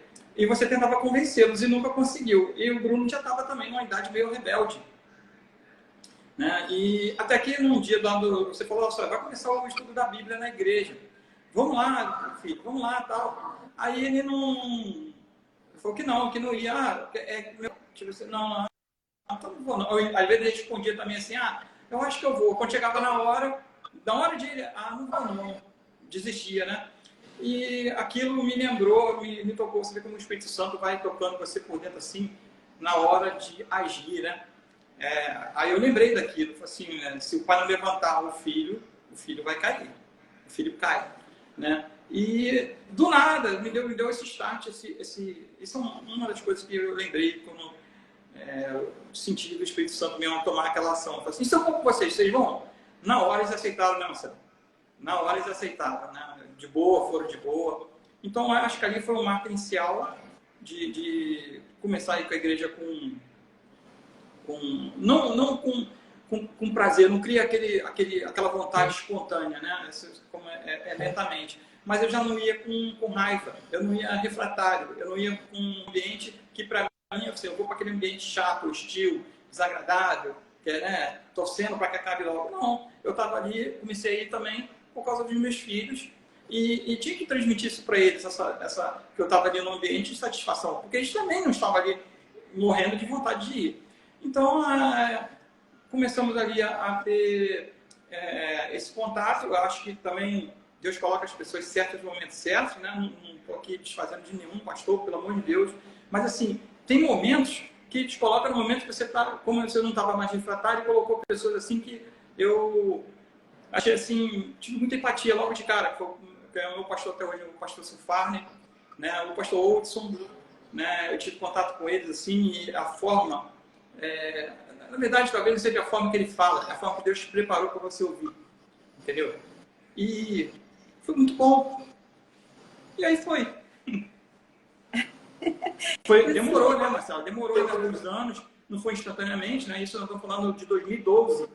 você tentava convencê-los e nunca conseguiu. E o Bruno já estava também numa idade meio rebelde, né? E até que num dia você falou, olha, vai começar o estudo da Bíblia na igreja. Vamos lá, filho, vamos lá, tal. Aí ele ele falou que não ia. Tipo assim, não, então não vou não. Às vezes ele respondia também assim, eu acho que eu vou. Quando chegava na hora de ir, não vou não. Desistia, né? E aquilo me lembrou, me tocou. Você vê como o Espírito Santo vai tocando você por dentro assim, na hora de agir, né? Aí eu lembrei daquilo, assim, né? Se o pai não levantar o filho vai cair. O filho cai. Né? E do nada me deu esse start, isso é uma das coisas que eu lembrei quando senti do Espírito Santo mesmo tomar aquela ação. Eu falei assim, se eu for com vocês vão? Na hora eles aceitaram, né, Marcelo? Na hora eles aceitaram, né? De boa, foram de boa. Então eu acho que ali foi um marco inicial de começar a ir com a igreja não com prazer, não cria aquela vontade espontânea, né? Como lentamente. Mas eu já não ia com raiva, eu não ia refratário, eu não ia com um ambiente que, para mim, eu vou para aquele ambiente chato, hostil, desagradável, que torcendo para que acabe logo. Não, eu estava ali, comecei a ir também por causa dos meus filhos e tinha que transmitir isso para eles, que eu estava ali num ambiente de satisfação, porque eles também não estavam ali morrendo de vontade de ir. Então, começamos ali a ter esse contato. Eu acho que também Deus coloca as pessoas certas no momento certo, né? Não estou aqui desfazendo de nenhum pastor, pelo amor de Deus. Mas, assim, tem momentos que te coloca no momento que você está, como você não estava mais refratário, e colocou pessoas assim que eu achei assim, tive muita empatia logo de cara, que é o meu pastor até hoje, o pastor Silfarne, né? O pastor Oldson, né? Eu tive contato com eles, assim, e a forma... na verdade, talvez não seja a forma que ele fala, é a forma que Deus te preparou para você ouvir. Entendeu? E foi muito bom. E aí foi. Demorou, né, Marcelo? Demorou alguns anos, não foi instantaneamente, né? Isso nós estamos falando de 2012.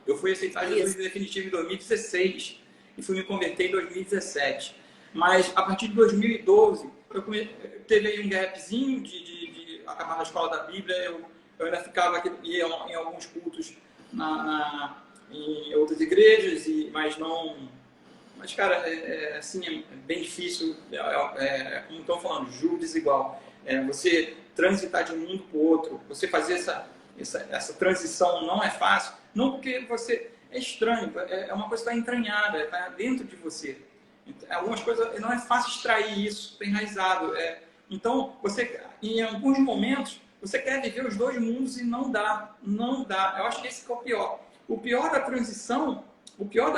Eu fui aceitar Jesus definitivo em 2016 e fui me converter em 2017. Mas a partir de 2012, teve aí um gapzinho de acabar na escola da Bíblia. Eu ainda ficava ia em alguns cultos em outras igrejas, mas não... Mas, cara, assim, é bem difícil, como estão falando, jugo desigual. Você transitar de um mundo para o outro, você fazer essa transição não é fácil, não porque você é estranho, é uma coisa que está entranhada, está dentro de você. Algumas coisas, não é fácil extrair isso, está enraizado. Então, você, em alguns momentos, você quer viver os dois mundos e não dá. Eu acho que esse que é o pior. O pior da transição, o pior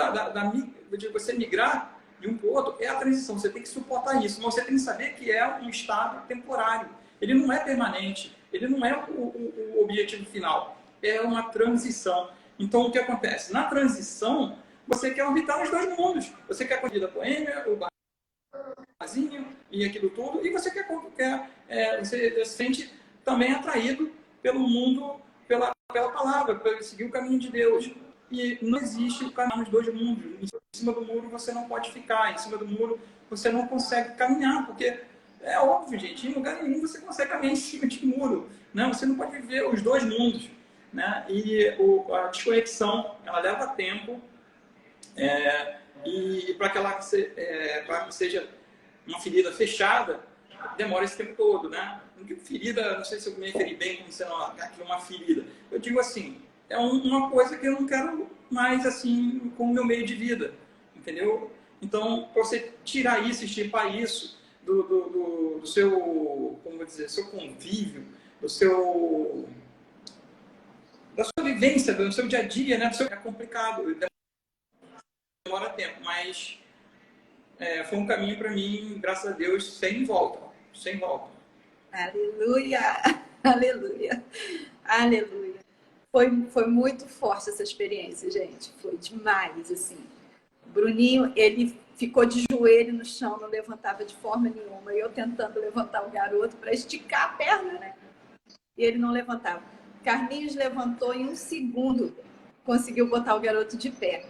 de você migrar de um para o outro é a transição. Você tem que suportar isso, mas você tem que saber que é um estado temporário. Ele não é permanente, ele não é o objetivo final. É uma transição. Então, o que acontece? Na transição, você quer habitar nos dois mundos. Você quer a vida boêmia, o barzinho e aquilo tudo, e você você se sente também atraído pelo mundo, pela palavra, para seguir o caminho de Deus. E não existe o caminho nos dois mundos. Em cima do muro você não pode ficar, em cima do muro você não consegue caminhar, porque é óbvio, gente, em lugar nenhum você consegue caminhar em cima de muro, né? Você não pode viver os dois mundos, né? E a desconexão, ela leva tempo, e para que seja uma ferida fechada, demora esse tempo todo, né? Não digo ferida, não sei se eu me referi bem como sendo uma ferida. Eu digo assim, é uma coisa que eu não quero mais assim como meu meio de vida, entendeu? Então, para você tirar isso, extirpar isso do seu, como vou dizer, seu convívio, da sua vivência, do seu dia a dia, né? É complicado, demora tempo, mas foi um caminho para mim, graças a Deus, sem volta, sem volta. Aleluia, aleluia, aleluia. Foi muito forte essa experiência, gente. Foi demais, assim. O Bruninho, ele ficou de joelho no chão, não levantava de forma nenhuma. E eu tentando levantar o garoto para esticar a perna, né? E ele não levantava. Carlinhos levantou em um segundo, conseguiu botar o garoto de pé.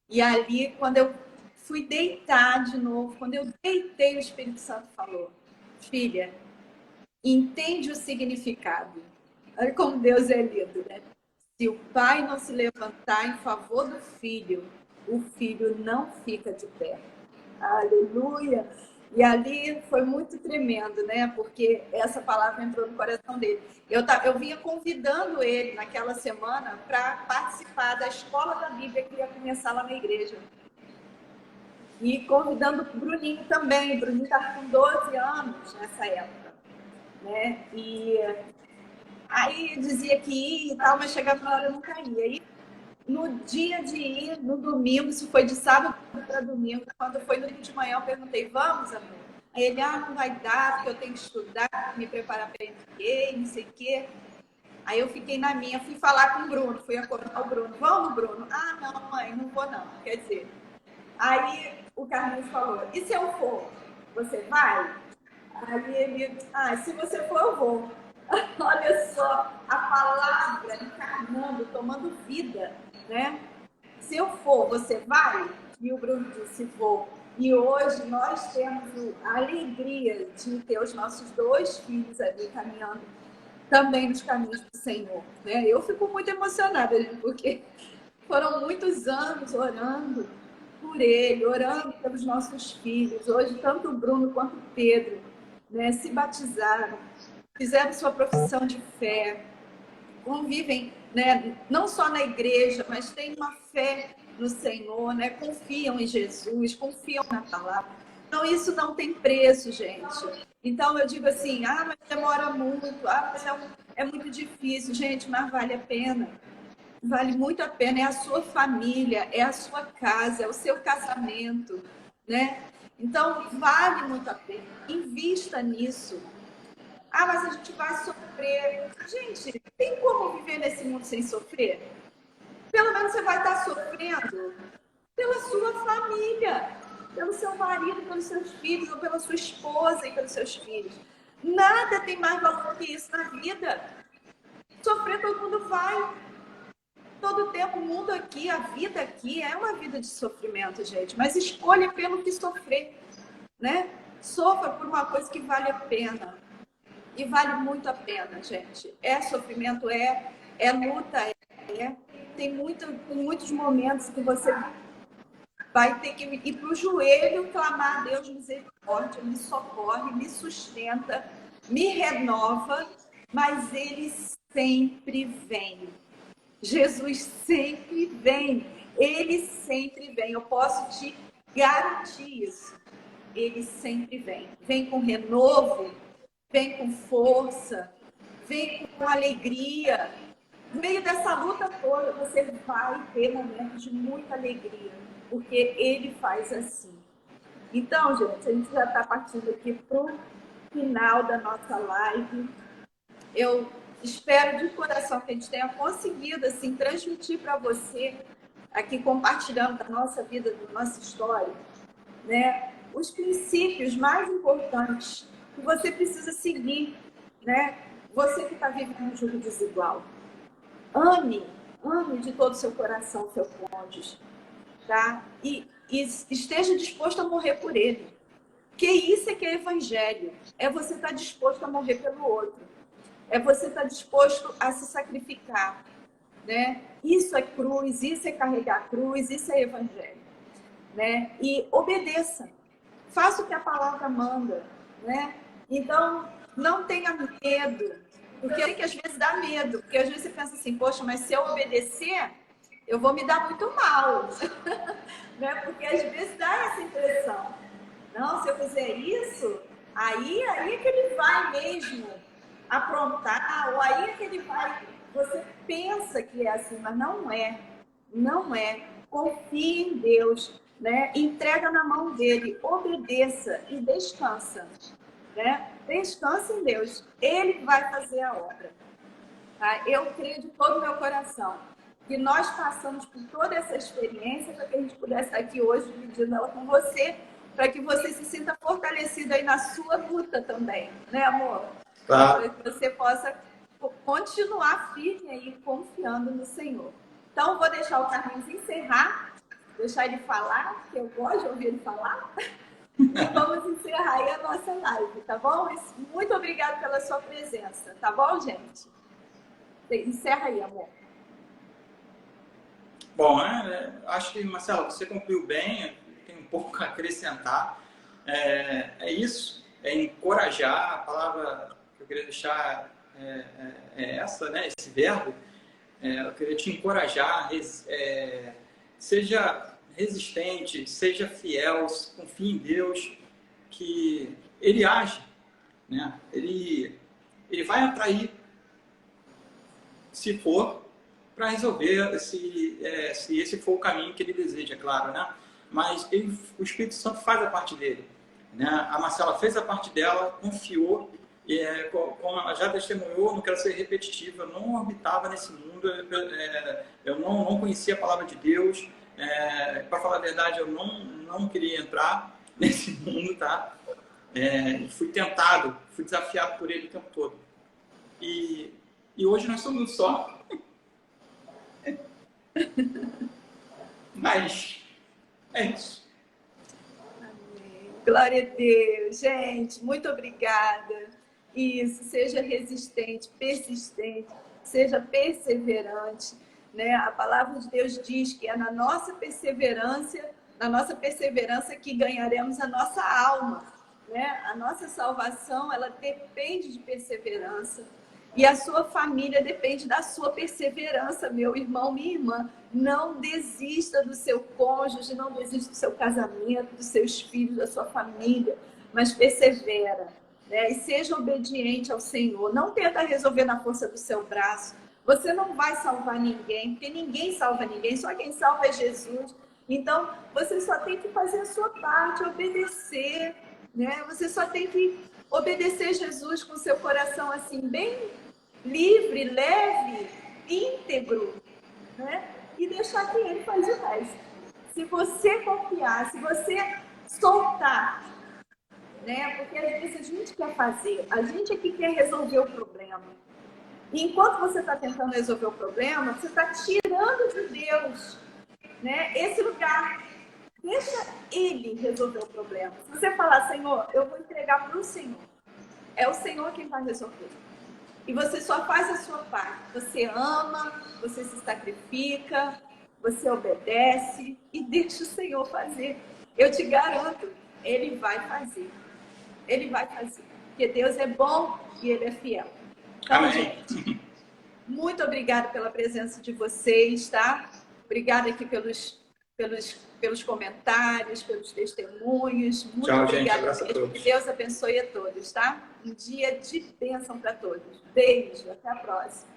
E ali, quando eu fui deitar de novo, quando eu deitei, o Espírito Santo falou: filha, entende o significado. Olha como Deus é lindo, né? Se o pai não se levantar em favor do filho, o filho não fica de pé. Aleluia! E ali foi muito tremendo, né? Porque essa palavra entrou no coração dele. Eu vinha convidando ele naquela semana para participar da escola da Bíblia que ia começar lá na igreja. E convidando o Bruninho também. O Bruninho estava com 12 anos nessa época, né? E aí dizia que ia e tal, mas chegava na hora eu nunca ia. E no dia de ir, no domingo, isso foi de sábado para domingo, quando foi no domingo de manhã, eu perguntei: vamos, amor? Aí ele: não vai dar, porque eu tenho que estudar, me preparar para MBA, não sei o quê. Aí eu fiquei na minha, fui falar com o Bruno, fui acordar o Bruno: vamos, Bruno? Não, mãe, não vou não. Quer dizer, aí o Carlinhos falou: e se eu for, você vai? Aí ele: se você for, eu vou. Olha só, a palavra encarnando, tomando vida, né? Se eu for, você vai? E o Bruno disse: vou. E hoje nós temos a alegria de ter os nossos 2 filhos ali caminhando também nos caminhos do Senhor, né? Eu fico muito emocionada, porque foram muitos anos orando por ele, orando pelos nossos filhos. Hoje, tanto o Bruno quanto o Pedro, né, se batizaram, fizeram sua profissão de fé, convivem, né, não só na igreja, mas têm uma fé no Senhor, né, confiam em Jesus, confiam na palavra. Então, isso não tem preço, gente. Então, eu digo assim: mas demora muito, mas é muito difícil. Gente, mas vale a pena. Vale muito a pena. É a sua família, é a sua casa, é o seu casamento, né? Então, vale muito a pena. Invista nisso. Mas a gente vai sofrer. Gente, tem como viver nesse mundo sem sofrer? Pelo menos você vai estar sofrendo pela sua família, pelo seu marido, pelos seus filhos, ou pela sua esposa e pelos seus filhos. Nada tem mais valor que isso na vida. Sofrer todo mundo vai. Todo o tempo, o mundo aqui, a vida aqui é uma vida de sofrimento, gente. Mas escolha pelo que sofrer, né? Sofra por uma coisa que vale a pena. E vale muito a pena, gente. É sofrimento, é luta, tem muitos momentos que você vai ter que ir para o joelho, clamar a Deus: misericórdia, me socorre, me sustenta, me renova, mas Ele sempre vem. Jesus sempre vem, Ele sempre vem. Eu posso te garantir isso. Ele sempre vem. Vem com renovo, vem com força, vem com alegria. No meio dessa luta toda, você vai ter momentos de muita alegria, porque Ele faz assim. Então, gente, a gente já está partindo aqui para o final da nossa live. Eu espero de coração que a gente tenha conseguido assim, transmitir para você, aqui compartilhando da nossa vida, da nossa história, né, os princípios mais importantes que você precisa seguir, né? Você que está vivendo um jogo desigual. Ame de todo o seu coração o seu cônjuge, tá? E esteja disposto a morrer por ele. Que isso é que é evangelho. É você estar disposto a morrer pelo outro. É você estar disposto a se sacrificar, né? Isso é cruz, isso é carregar a cruz, isso é evangelho, né? E obedeça. Faça o que a palavra manda, né? Então, não tenha medo, porque eu sei que às vezes dá medo, porque às vezes você pensa assim: poxa, mas se eu obedecer, eu vou me dar muito mal, né? Porque às vezes dá essa impressão. Não, se eu fizer isso, aí é que ele vai mesmo aprontar, ou aí é que ele vai. Você pensa que é assim, mas não é. Não é. Confie em Deus. né? Entrega na mão dele, obedeça e descansa, né? Descansa em Deus, ele vai fazer a obra. Tá? Eu creio de todo o meu coração que nós passamos por toda essa experiência para que a gente pudesse estar aqui hoje dividindo ela com você, para que você se sinta fortalecido aí na sua luta também, né, amor? Claro. Para que você possa continuar firme aí, confiando no Senhor. Então, vou deixar o Carlinhos encerrar, deixar ele falar, porque eu gosto de ouvir ele falar. E vamos encerrar aí a nossa live, tá bom? Muito obrigada pela sua presença, tá bom, gente? Encerra aí, amor. Bom, acho que, Marcelo, você concluiu bem, tem um pouco a acrescentar. É isso, é encorajar, a palavra que eu queria deixar é essa, né? Esse verbo. Eu queria te encorajar, seja resistente, seja fiel, confie em Deus, que Ele age, né? Ele vai atrair, se for, para resolver se esse for o caminho que Ele deseja, claro, né? Mas o Espírito Santo faz a parte dele, né? A Marcela fez a parte dela, confiou, como ela já testemunhou, não quero ser repetitiva, eu não orbitava nesse mundo, eu não conhecia a palavra de Deus, para falar a verdade, eu não queria entrar nesse mundo, tá? Fui tentado, fui desafiado por ele o tempo todo. E hoje nós somos um só. Mas é isso. Amém. Glória a Deus. Gente, muito obrigada. Isso, seja resistente, persistente, seja perseverante, né? A palavra de Deus diz que é na nossa perseverança que ganharemos a nossa alma, né? A nossa salvação, ela depende de perseverança. E a sua família depende da sua perseverança, meu irmão, minha irmã. Não desista do seu cônjuge, não desista do seu casamento, dos seus filhos, da sua família, mas persevera, né? E seja obediente ao Senhor. Não tenta resolver na força do seu braço. Você não vai salvar ninguém, porque ninguém salva ninguém, só quem salva é Jesus. Então, você só tem que fazer a sua parte, obedecer, né? Você só tem que obedecer Jesus com seu coração assim, bem livre, leve, íntegro, né? E deixar que ele faz o resto. Se você confiar, se você soltar, né? Porque às vezes a gente quer fazer, a gente é que quer resolver o problema. E enquanto você está tentando resolver o problema, você está tirando de Deus, né, esse lugar. Deixa ele resolver o problema. Se você falar, Senhor, eu vou entregar para o Senhor. É o Senhor quem vai resolver. E você só faz a sua parte. Você ama, você se sacrifica, você obedece e deixa o Senhor fazer. Eu te garanto, ele vai fazer. Ele vai fazer. Porque Deus é bom e ele é fiel. Então, Amém. gente, muito obrigada pela presença de vocês, tá? Obrigada aqui pelos comentários, pelos testemunhos. Muito Tchau, obrigada. gente. Abraço a Que todos. Deus abençoe a todos, tá? Um dia de bênção para todos. Beijo, até a próxima.